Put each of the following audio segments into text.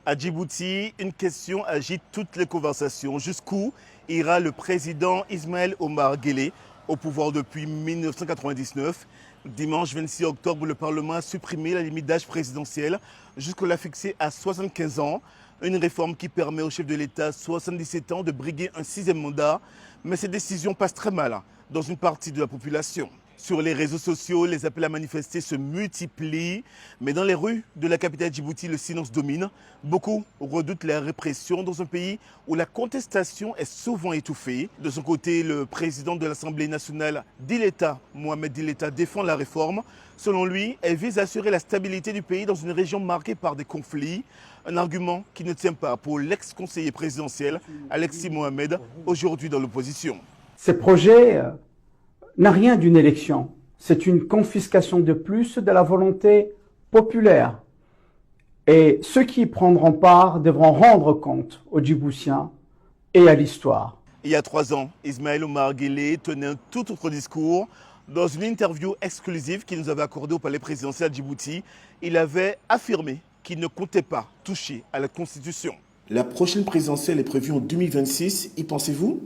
À Djibouti, une question agite toutes les conversations. Jusqu'où ira le président Ismaël Omar Guelleh, au pouvoir depuis 1999? Dimanche 26 octobre, le Parlement a supprimé la limite d'âge présidentielle jusqu'à la fixer à 75 ans. Une réforme qui permet au chef de l'État, 77 ans, de briguer un 6e mandat. Mais cette décision passe très mal dans une partie de la population. Sur les réseaux sociaux, les appels à manifester se multiplient. Mais dans les rues de la capitale Djibouti, le silence domine. Beaucoup redoutent la répression dans un pays où la contestation est souvent étouffée. De son côté, le président de l'Assemblée nationale d'Ileta, Mohamed Ileta, défend la réforme. Selon lui, elle vise à assurer la stabilité du pays dans une région marquée par des conflits. Un argument qui ne tient pas pour l'ex-conseiller présidentiel Alexis Mohamed, aujourd'hui dans l'opposition. Ces projets n'a rien d'une élection. C'est une confiscation de plus de la volonté populaire. Et ceux qui y prendront part devront rendre compte aux Djiboutiens et à l'histoire. Il y a 3 ans, Ismaël Omar Guelleh tenait un tout autre discours. Dans une interview exclusive qu'il nous avait accordée au palais présidentiel de Djibouti, il avait affirmé qu'il ne comptait pas toucher à la Constitution. La prochaine présidentielle est prévue en 2026. Y pensez-vous?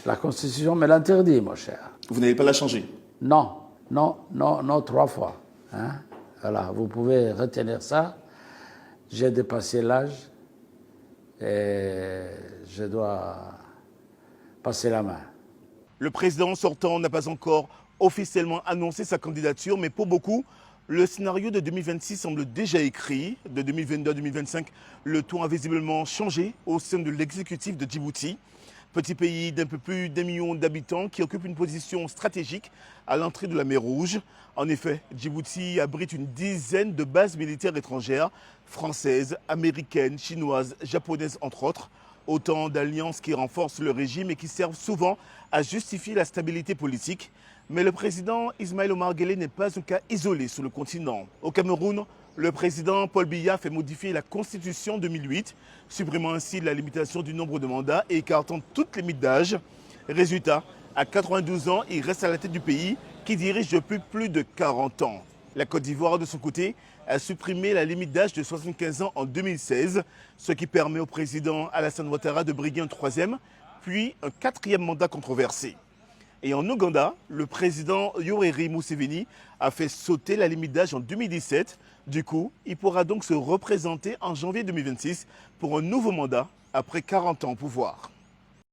La Constitution me l'interdit, mon cher. Vous n'allez pas la changer? Non, 3 fois. Hein? Voilà, vous pouvez retenir ça. J'ai dépassé l'âge et je dois passer la main. Le président sortant n'a pas encore officiellement annoncé sa candidature, mais pour beaucoup, le scénario de 2026 semble déjà écrit. De 2022 à 2025, le ton a visiblement changé au sein de l'exécutif de Djibouti. Petit pays d'un peu plus d'1 million d'habitants qui occupe une position stratégique à l'entrée de la mer Rouge. En effet, Djibouti abrite une dizaine de bases militaires étrangères, françaises, américaines, chinoises, japonaises entre autres. Autant d'alliances qui renforcent le régime et qui servent souvent à justifier la stabilité politique. Mais le président Ismaël Omar Guelleh n'est pas un cas isolé sur le continent. Au Cameroun, le président Paul Biya fait modifier la Constitution 2008, supprimant ainsi la limitation du nombre de mandats et écartant toutes les limites d'âge. Résultat, à 92 ans, il reste à la tête du pays qui dirige depuis plus de 40 ans. La Côte d'Ivoire, de son côté, a supprimé la limite d'âge de 75 ans en 2016, ce qui permet au président Alassane Ouattara de briguer un 3e, puis un 4e mandat controversé. Et en Ouganda, le président Yoweri Museveni a fait sauter la limite d'âge en 2017. Du coup, il pourra donc se représenter en janvier 2026 pour un nouveau mandat après 40 ans au pouvoir.